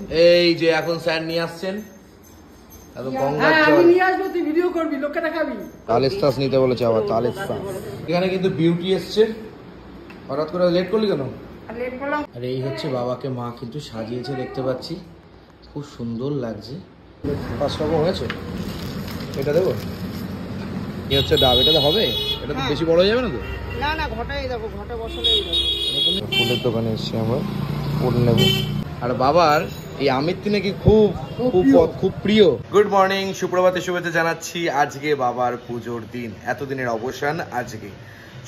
এই যে এখন স্যার নিয়ে আসছেন, নিতে বলেছে আবার এখানে কিন্তু বিউটি এসছে। হঠাৎ করে লেট করলি কেন? আর এই হচ্ছে বাবাকে মা কিন্তু সাজিয়েছে, দেখতে পাচ্ছি খুব সুন্দর লাগছে। 5 রকম হয়েছে, এটা দেবো। কি হচ্ছে ডাব, এটা তো হবে, এটা তো বেশি বড় হয়ে যাবে না তো? না না, ঘটাই দেখো, ঘটা বসালেই দেখো। ফুলের দোকানে এসছি আমরা, ফুল নেব। আর বাবার এই আমিত্তি নাকি খুব খুব খুব প্রিয়। গুড মর্নিং, সুপ্রভাতে শুভেচ্ছা জানাচ্ছি। আজকে বাবার পুজোর দিন, এতদিনের অবসান আজকে।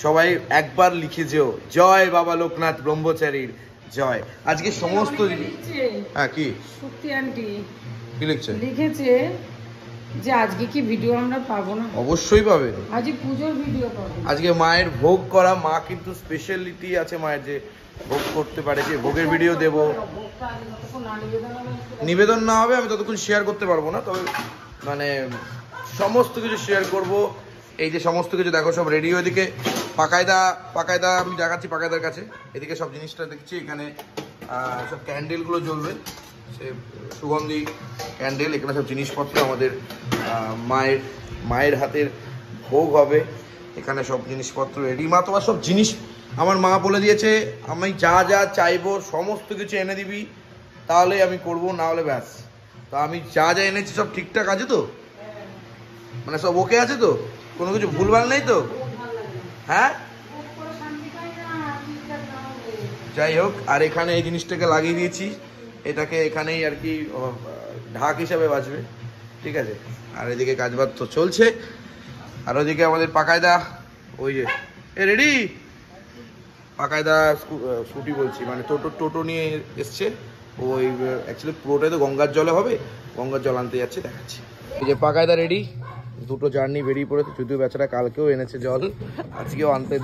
সবাই একবার লিখে যেও, জয় বাবা লোকনাথ ব্রহ্মচারীর জয়। আজকে সমস্ত হ্যাঁ কি সত্যি আন্টি কি লিখছে, লিখেছে যে আজকে কি ভিডিও আমরা পাবো না? অবশ্যই পাবে, আজকে পুজোর ভিডিও পাবো। আজকে মায়ের ভোগ করা, মা কিন্তু স্পেশালিটি আছে মায়ের, যে ভোগ করতে পারে, যে ভোগের ভিডিও দেব। নিবেদন না হবে আমি ততক্ষণ শেয়ার করতে পারবো না, তবে মানে সমস্ত কিছু শেয়ার করব। এই যে সমস্ত কিছু দেখো সব রেডি। ওইদিকে পাকায়দা আমি দেখাচ্ছি পাকায়দার কাছে। এদিকে সব জিনিসটা দেখছি, এখানে সব ক্যান্ডেলগুলো জ্বলবে, সে সুগন্ধি ক্যান্ডেল। এখানে সব জিনিসপত্র আমাদের মায়ের হাতের ভোগ হবে। এখানে সব জিনিসপত্র রেডি। মা তোমার সব জিনিস, আমার মা বলে দিয়েছে আমি যা যা চাইবো সমস্ত কিছু এনে দিবি, তাহলে আমি করব, না হলে ব্যাস। তো আমি যা যা এনেছি সব ঠিকঠাক আছে তো, মানে সব ওকে আছে তো, কোনো কিছু ভুলভাল নেই তো? হ্যাঁ, যাই হোক। আর এখানে এই জিনিসটাকে লাগিয়ে দিয়েছি, এটাকে এখানেই আর কি ঢাক হিসাবে বাঁচবে, ঠিক আছে। আর এদিকে কাজবাজ তো চলছে। আর ওইদিকে আমাদের পাকায়দা, ওই যে রেডি পাকায়দা স্কুটি বলছি, মানে টোটো নিয়ে এসছে। ওই অ্যাকচুয়ালি পুরোটাই তো গঙ্গার জলে হবে, গঙ্গার জল আনতে যাচ্ছে, দেখাচ্ছি। এই যে পাকায়দা রেডি, দুটো জার্নি বেরিয়ে পড়েছে। যদিও বেচারা কালকেও এনেছে জল, আজকেও আনতে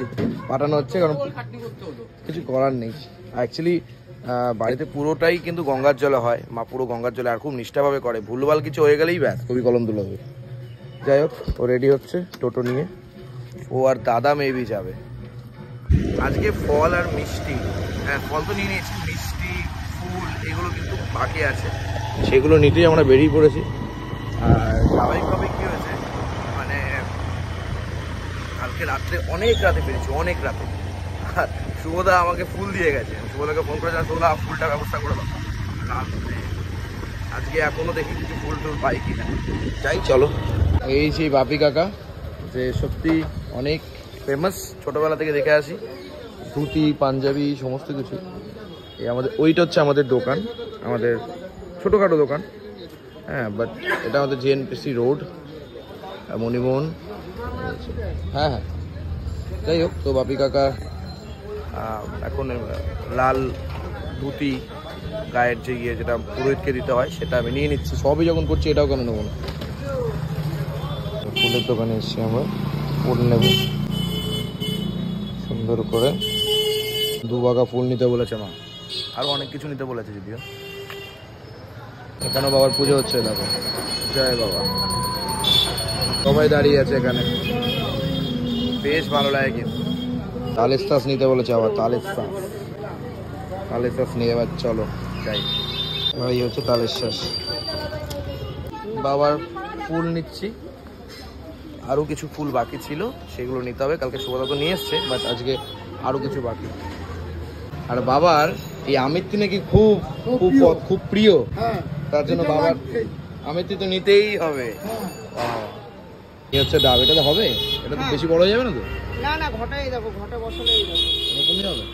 পাঠানো হচ্ছে, কারণ কিছু করার নেই। অ্যাকচুয়ালি বাড়িতে পুরোটাই কিন্তু গঙ্গার জলে হয়, মা পুরো গঙ্গার জলে আর খুব নিষ্ঠাভাবে করে। ভুলভাল কিছু হয়ে গেলেই ব্যাস খুবই কলম দুল হবে। যাই হোক, ও রেডি হচ্ছে টোটো নিয়ে, ও আর দাদা মেবি যাবে। আজকে ফল আর মিষ্টি, হ্যাঁ ফল তো নিয়ে নিয়েছি, মিষ্টি ফুল এগুলো কিন্তু বাকি আছে, সেগুলো নিতেই আমরা বেরিয়ে পড়েছি। আর স্বাভাবিকভাবে কী হয়েছে, মানে কালকে রাত্রে অনেক রাতে পেরেছি, অনেক রাতে। আর শুভদা আমাকে ফুল দিয়ে গেছে, শুভদাকে ফোন করে যাওয়া, শুভদা ফুলটা ব্যবস্থা করে দাও। আজকে এখনো দেখি কিছু ফুল টুল পাই কিনা। যাই চলো। এই সেই বাপি কাকা, যে সত্যি অনেক ফেমাস, ছোটবেলা থেকে দেখে আসি, ধুতি পাঞ্জাবি সমস্ত কিছু। এই আমাদের ওইটা হচ্ছে আমাদের দোকান, আমাদের ছোটোখাটো দোকান, হ্যাঁ। বাট এটা আমাদের জিএনপিসি রোড, মণিমোহন, হ্যাঁ হ্যাঁ। যাই হোক, তো বাপি কাকা এখন লাল ধুতি গায়ের যে যেটা পুরোহিতকে দিতে হয় সেটা আমি নিয়ে নিচ্ছি। সবই যখন করছি এটাও কেন নেবো না। ফুলের দোকানে এসছি আমরা, ফুল নেব সুন্দর করে। 2 বাগা ফুল নিতে বলেছে মা, আরও অনেক কিছু নিতে বলেছে যদিও। এখানেও বাবার পুজো হচ্ছে, দেখো জয় বাবা, সবাই দাঁড়িয়ে আছে এখানে, বেশ ভালো লাগে। কিন্তু তালের শ্বাস নিতে বলেছে আবার, তালের শ্বাস নিয়ে এবার চলো যাই। এই হচ্ছে তালের শ্বাস। বাবার ফুল নিচ্ছি, আরও কিছু ফুল বাকি ছিল, সেগুলো নিতে হবে। কালকে শুভদা তো নিয়ে এসছে, বাট আজকে আরও কিছু বাকি। আর বাবার এই আমিত্তি নাকি খুব খুব খুব প্রিয়, তার জন্য বাবার আমিত্তি তো নিতেই হবে। এই হচ্ছে ডাব, এটা তো হবে, এটা তো বেশি বড় হয়ে যাবে না তো? না না, ঘটাই দেখো, ঘটা বসালেই দেখো। এরকমই হবে,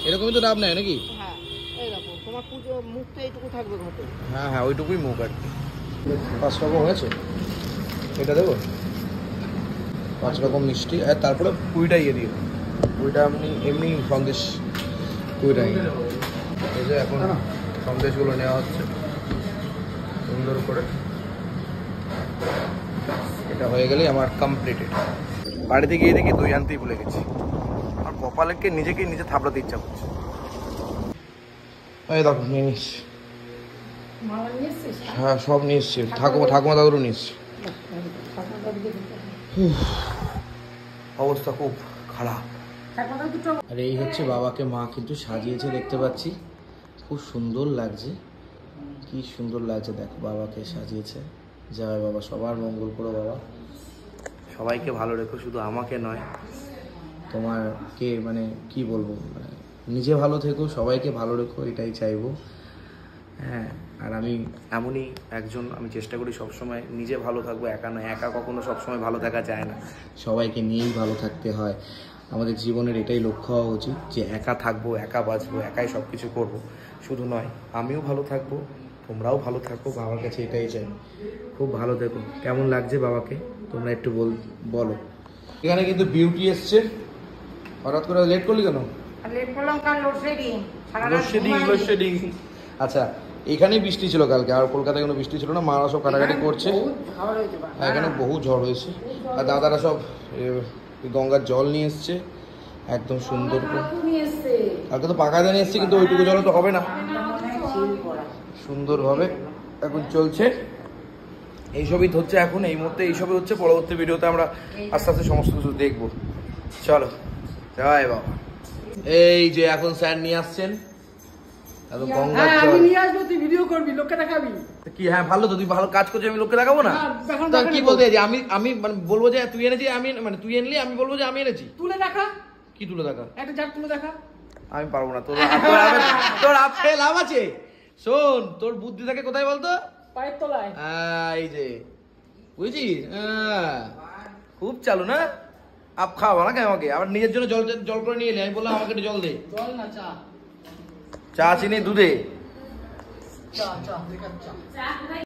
এরকমই তো ডাব নেয় নাকি? হ্যাঁ, এই দেখো তোমার পুজো মুখটা এইটুকু থাকবে ঘটে। হ্যাঁ হ্যাঁ, ওইটুকুই মুখ আর কি। 5 রকম হয়েছে, এটা দেবো। 5 রকম মিষ্টি, আর তারপরে 20টা ইয়ে দিয়ে, 20টা এমনি সন্দেশ, 20টা এই যে এখন সন্দেশগুলো নেওয়া হচ্ছে সুন্দর করে। এটা হয়ে গেলেই আমার কমপ্লিটেড। বাড়িতে গিয়ে দেখি দই আনতেই ভুলে গেছি। আর কপালকে নিজে থাপড়াতে ইচ্ছা করছে। এই দেখো নিয়ে নিচ্ছি, হ্যাঁ সব নিয়ে এসছি, ঠাকুমা দাদুরও নিয়ে এসছি। অবস্থা খুব খারাপ। আর এই হচ্ছে বাবাকে মা কিন্তু সাজিয়েছে, দেখতে পাচ্ছি খুব সুন্দর লাগছে। কি সুন্দর লাগছে দেখো, বাবাকে সাজিয়েছে। জয় বাবা, সবার মঙ্গল করো বাবা, সবাইকে ভালো রেখো, শুধু আমাকে নয়, তোমারকে মানে কি বলবো, মানে নিজে ভালো থেকো, সবাইকে ভালো রেখো, এটাই চাইবো। হ্যাঁ, আর আমি এমনই একজন, আমি চেষ্টা করি সবসময় নিজে ভালো থাকবো, একা নয়। একা কখনো সবসময় ভালো থাকা যায় না, সবাইকে নিয়েই ভালো থাকতে হয়। আমাদের জীবনের এটাই লক্ষ্য হওয়া উচিত যে একা থাকবো, একা বাঁচবো, একাই সব কিছু করবো। শুধু নয়, আমিও ভালো থাকবো, তোমরাও ভালো থাকো, বাবার কাছে এটাই চাই। খুব ভালো থেকো। কেমন লাগছে বাবাকে তোমরা একটু বলো। এখানে কিন্তু বিউটি এসছে, হঠাৎ করে লেট করলি কেন? লোডশেডিং। আচ্ছা, এখানেই বৃষ্টি ছিল কালকে, আর কলকাতায় কোনো বৃষ্টি ছিল না। মারা সব কাটাকাটি করছে, এখানে বহু ঝড় হয়েছে। আর দাদারা সব গঙ্গার জল নিয়ে এসছে, একদম সুন্দর করে। কালকে তো পাকা নিয়ে এসছে, কিন্তু ওইটুকু জল তো হবে না। সুন্দরভাবে এখন চলছে, এইসবই হচ্ছে এখন, এই মুহূর্তে এইসবই হচ্ছে। পরবর্তী ভিডিওতে আমরা আস্তে আস্তে সমস্ত কিছু দেখবো। চলো, জয় বাবা। এই যে এখন স্যার নিয়ে আসছেন গঙ্গার জল। আমি নিয়ে আসবো, তুই ভিডিও করবি, লোককে দেখাবি কি? হ্যাঁ, ভালো তো, তুই ভালো কাজ করছিস, আমি লোককে দেখাবো না? তা কি বলতে চাইছি? আমি মানে বলবো যে তুই এনেছি, আমি মানে তুই এনলি, আমি বলবো যে আমি এনেছি। তুলে দেখা। কি তুলে দেখা? একটা জার তুলে দেখা। আমি পারবো না, তোর আপে লাভ আছে। শোন, তোর বুদ্ধি থাকে কোথায় বলতো? পায়ের তলায়। এই যে বুঝছিস, খুব চালু না? আপ খাওয়া না কেন আমাকে? আবার নিজের জন্য জল করে নিয়ে এলি, আমি বললাম আমাকে একটু জল দে। জল না, চা। চা, চিনি, দুধে। চা।